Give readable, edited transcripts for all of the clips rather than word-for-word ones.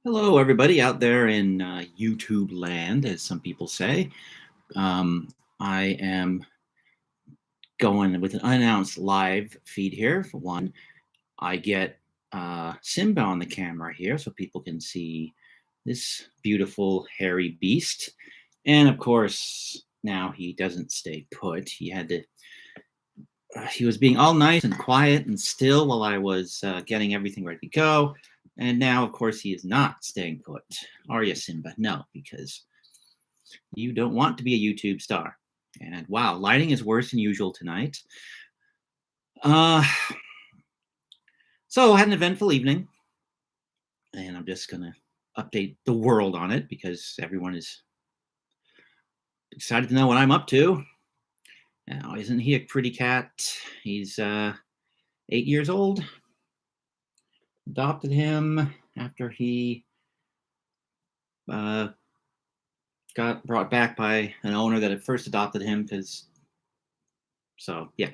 Hello, everybody out there in YouTube land, as some people say. Um, I am going with an unannounced live feed here. For one, I get Simba on the camera here so people can see this beautiful hairy beast. And of course, now he doesn't stay put. He was being all nice and quiet and still while I was getting everything ready to go. And now, of course, he is not staying put. Are you, Simba? No, because you don't want to be a YouTube star. And wow, lighting is worse than usual tonight. Uh, so I had an eventful evening, and I'm just gonna update the world on it because everyone is excited to know what I'm up to. Now, isn't he a pretty cat? He's 8 years old. Adopted him after he uh, got brought back by an owner that had first adopted him. Because yeah.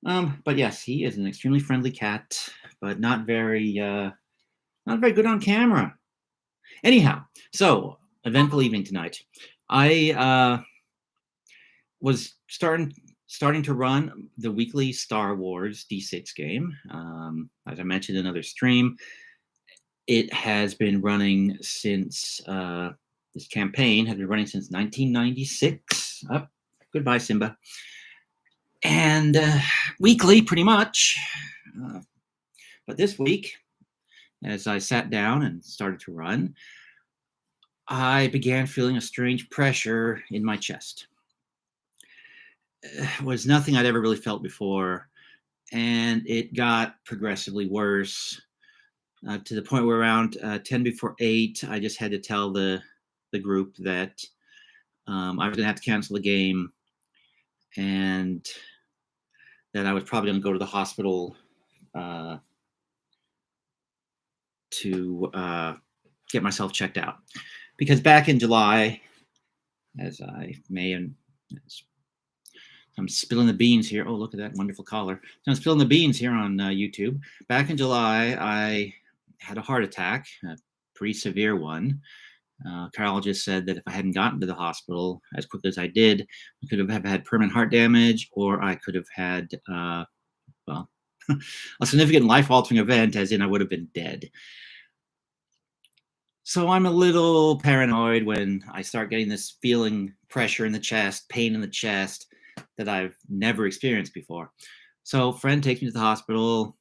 But yes, he is an extremely friendly cat, but not very good on camera. Anyhow, so eventful evening tonight. I was starting to run the weekly Star Wars D6 game. As I mentioned in another stream, it has been running since this campaign has been running since 1996. Oh, goodbye, Simba. And weekly, pretty much. But this week, as I sat down and started to run, I began feeling a strange pressure in my chest. It was nothing I'd ever really felt before, and it got progressively worse to the point where around 10 before 8, I just had to tell the group that I was going to have to cancel the game and that I was probably going to go to the hospital to get myself checked out. Because back in July, as I may and I'm spilling the beans here. Oh, look at that wonderful collar. So I'm spilling the beans here on YouTube. Back in July, I had a heart attack, a pretty severe one. Cardiologist said that if I hadn't gotten to the hospital as quickly as I did, I could have had permanent heart damage, or I could have had, well, a significant life-altering event, as in I would have been dead. So I'm a little paranoid when I start getting this feeling, pressure in the chest, pain in the chest that I've never experienced before. So friend takes me to the hospital,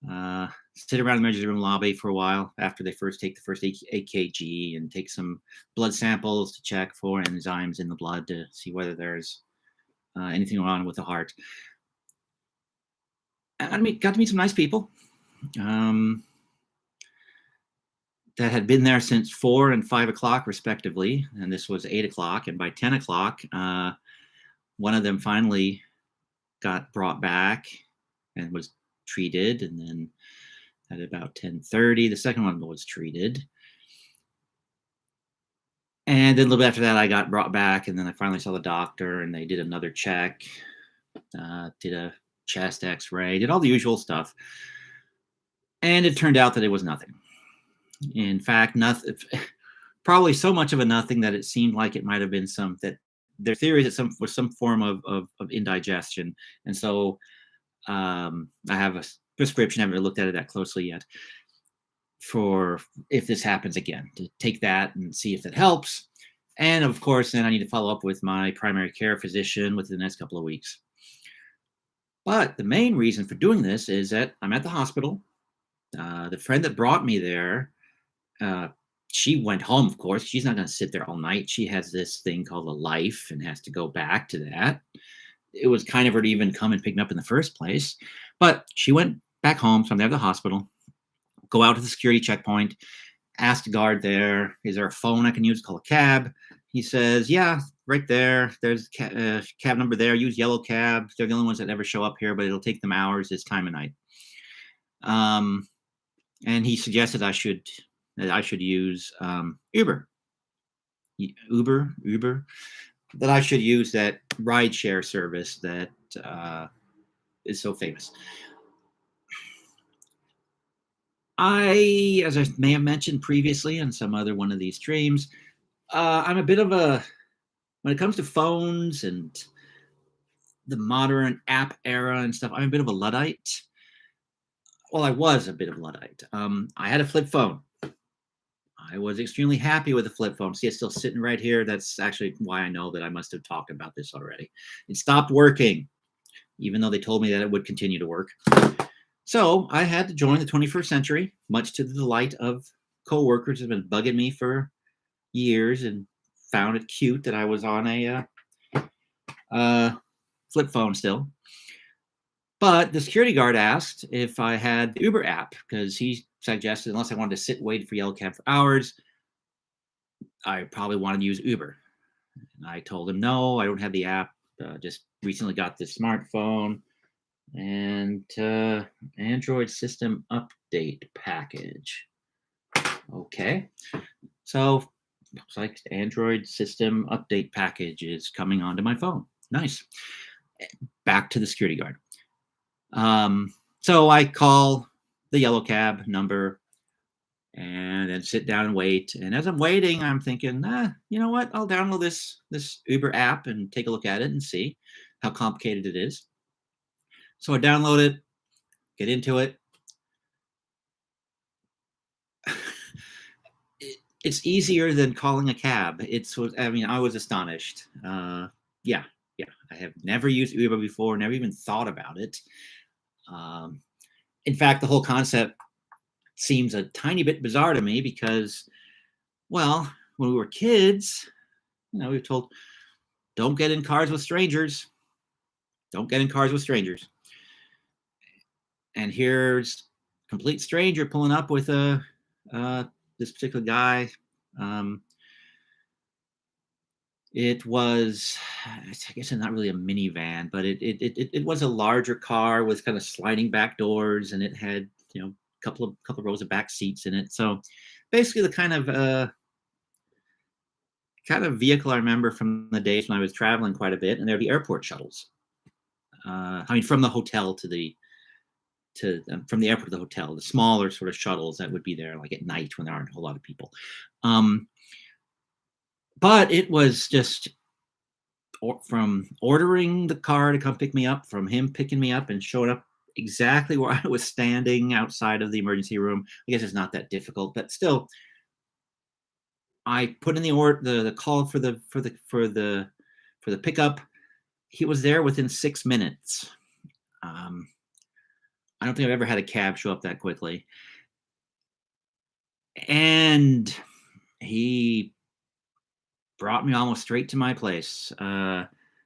sit around the emergency room lobby for a while after they first take the first AKG and take some blood samples to check for enzymes in the blood to see whether there's anything wrong with the heart. I got to meet some nice people. That had been there since 4 and 5 o'clock, respectively, and this was 8 o'clock. And by 10 o'clock, one of them finally got brought back and was treated. And then at about 10:30, the second one was treated. And then a little bit after that, I got brought back, and then I finally saw the doctor, and they did another check, did a chest X-ray, did all the usual stuff. And it turned out that it was nothing. In fact, nothing. Probably so much of a nothing that it seemed like it might have been that their theory is that was some form of indigestion. And so I have a prescription. I haven't looked at it that closely yet for if this happens again, to take that and see if it helps. And of course, then I need to follow up with my primary care physician within the next couple of weeks. But the main reason for doing this is that I'm at the hospital. The friend that brought me there, she went home, of course. She's not going to sit there all night. She has this thing called a life and has to go back to that. It was kind of her to even come and pick me up in the first place. But she went back home, so I'm there at the hospital. Go out to the security checkpoint, ask the guard there, is there a phone I can use to call a cab? He says, yeah, right there. There's a cab number there. Use yellow cabs. They're the only ones that ever show up here, but it'll take them hours this time of night. And he suggested that I should use Uber, that I should use that rideshare service that is so famous. As I may have mentioned previously in some other one of these streams, I'm a bit of a, when it comes to phones and the modern app era and stuff, I'm a bit of a Luddite. Well, I was a bit of a Luddite. I had a flip phone. I was extremely happy with the flip phone. See, it's still sitting right here. That's actually why I know that I must have talked about this already. It stopped working, even though they told me that it would continue to work. So I had to join the 21st century, much to the delight of coworkers who have been bugging me for years and found it cute that I was on a flip phone still. But the security guard asked if I had the Uber app because he suggested unless I wanted to sit and wait for Yellow Cab for hours, I probably wanted to use Uber. And I told him, no, I don't have the app. Just recently got this smartphone and Android system update package. Okay. So looks like the Android system update package is coming onto my phone. Nice. Back to the security guard. So I call the Yellow Cab number and then sit down and wait. And as I'm waiting, I'm thinking, you know what? I'll download this Uber app and take a look at it and see how complicated it is. So I download it, get into it. It's easier than calling a cab. I was astonished. Yeah. I have never used Uber before, never even thought about it. In fact, the whole concept seems a tiny bit bizarre to me because, well, when we were kids, we were told, don't get in cars with strangers. Don't get in cars with strangers. And here's a complete stranger pulling up with this particular guy. It was, I guess, not really a minivan, but it was a larger car with kind of sliding back doors, and it had a couple of rows of back seats in it. So basically, the kind of vehicle I remember from the days when I was traveling quite a bit, and they're the airport shuttles. From the hotel from the airport to the hotel, the smaller sort of shuttles that would be there like at night when there aren't a whole lot of people. But it was just from ordering the car to come pick me up, from him picking me up and showing up exactly where I was standing outside of the emergency room. I guess it's not that difficult, but still, I put in the call for the pickup. He was there within 6 minutes. I don't think I've ever had a cab show up that quickly. And he brought me almost straight to my place.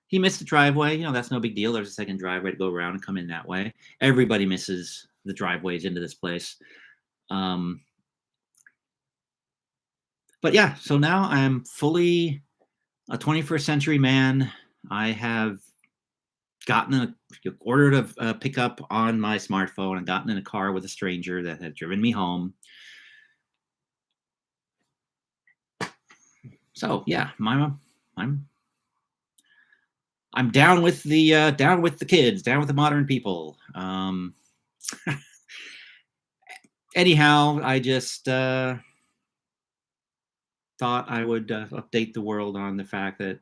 He missed the driveway. That's no big deal. There's a second driveway to go around and come in that way. Everybody misses the driveways into this place. But yeah, so now I'm fully a 21st century man. I have ordered a pickup on my smartphone and gotten in a car with a stranger that had driven me home. So yeah, I'm down with the kids, down with the modern people. Anyhow, I just thought I would update the world on the fact that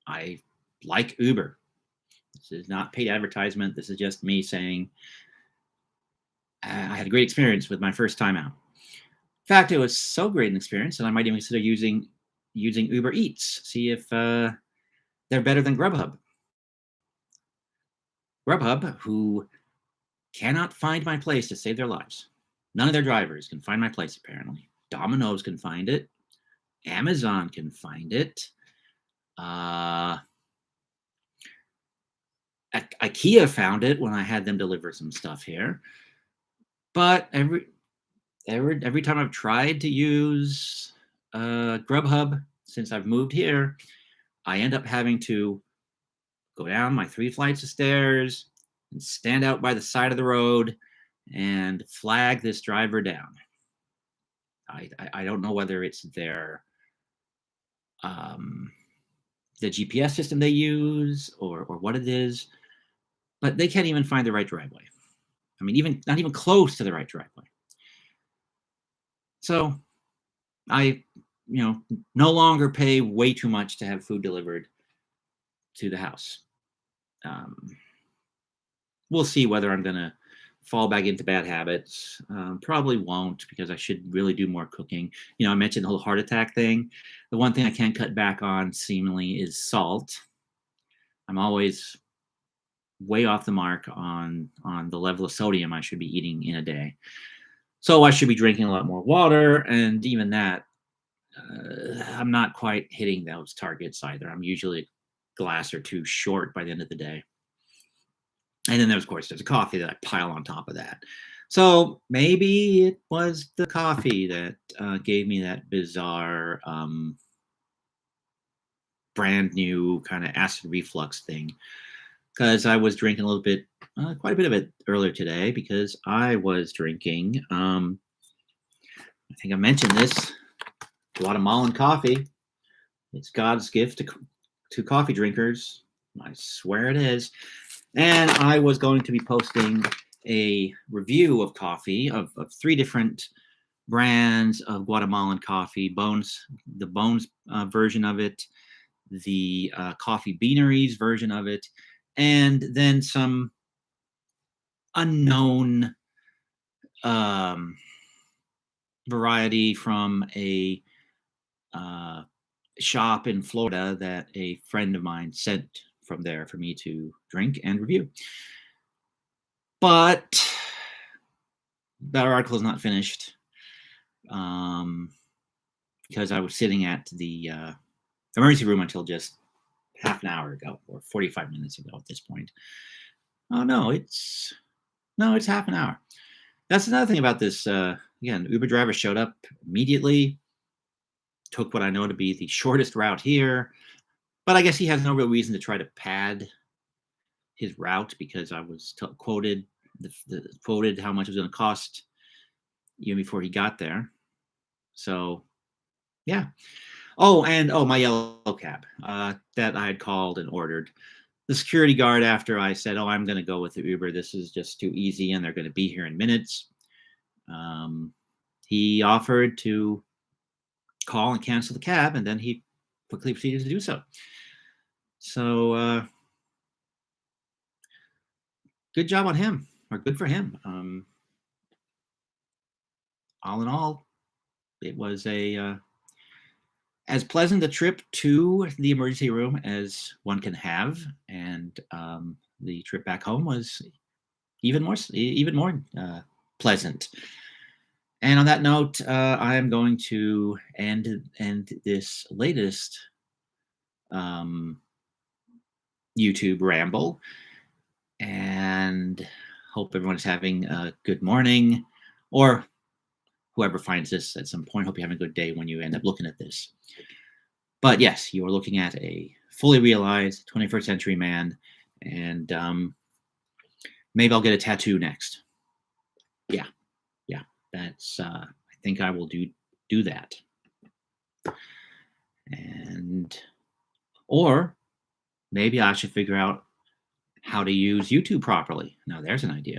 I like Uber. This is not paid advertisement. This is just me saying I had a great experience with my first time out. In fact, it was so great an experience that I might even consider using Uber Eats. See if they're better than Grubhub. Grubhub, who cannot find my place to save their lives. None of their drivers can find my place, apparently. Domino's can find it. Amazon can find it. IKEA found it when I had them deliver some stuff here. But every time I've tried to use Grubhub since I've moved here, I end up having to go down my 3 flights of stairs and stand out by the side of the road and flag this driver down. I don't know whether it's their the GPS system they use or what it is, but they can't even find the right driveway. I mean, even not even close to the right driveway. So I, no longer pay way too much to have food delivered to the house. Um, we'll see whether I'm gonna fall back into bad habits. Probably won't, because I should really do more cooking. I mentioned the whole heart attack thing. The one thing I can't cut back on seemingly is salt. I'm always way off the mark on the level of sodium I should be eating in a day. So I should be drinking a lot more water, and even that, I'm not quite hitting those targets either. I'm usually a glass or two short by the end of the day. And then, of course, there's a coffee that I pile on top of that. So maybe it was the coffee that gave me that bizarre, brand new kind of acid reflux thing. Because I was drinking a little bit, quite a bit of it earlier today, because I was drinking, I think I mentioned this, Guatemalan coffee. It's God's gift to coffee drinkers. I swear it is. And I was going to be posting a review of coffee of 3 different brands of Guatemalan coffee. The Bones version of it, the Coffee Beaneries version of it, and then some unknown variety from a shop in Florida that a friend of mine sent from there for me to drink and review. But that article is not finished, because I was sitting at the emergency room until just half an hour ago, or 45 minutes ago at this point. Oh no, it's half an hour. That's another thing about this. Again, Uber driver showed up immediately, took what I know to be the shortest route here, but I guess he has no real reason to try to pad his route, because I was quoted how much it was going to cost even before he got there. So, yeah. Oh, and my yellow cab that I had called and ordered. The security guard, after I said, "Oh, I'm going to go with the Uber. This is just too easy, and they're going to be here in minutes," he offered to call and cancel the cab, and then he quickly proceeded to do so. So, good job on him, or good for him. All in all, it was as pleasant a trip to the emergency room as one can have, and the trip back home was even more pleasant. And on that note, I am going to end this latest YouTube ramble, and hope everyone is having a good morning, or whoever finds this at some point. Hope you're having a good day when you end up looking at this. But yes, you are looking at a fully realized 21st century man, and maybe I'll get a tattoo next. Yeah, that's. I think I will do that, and or maybe I should figure out how to use YouTube properly. Now, there's an idea.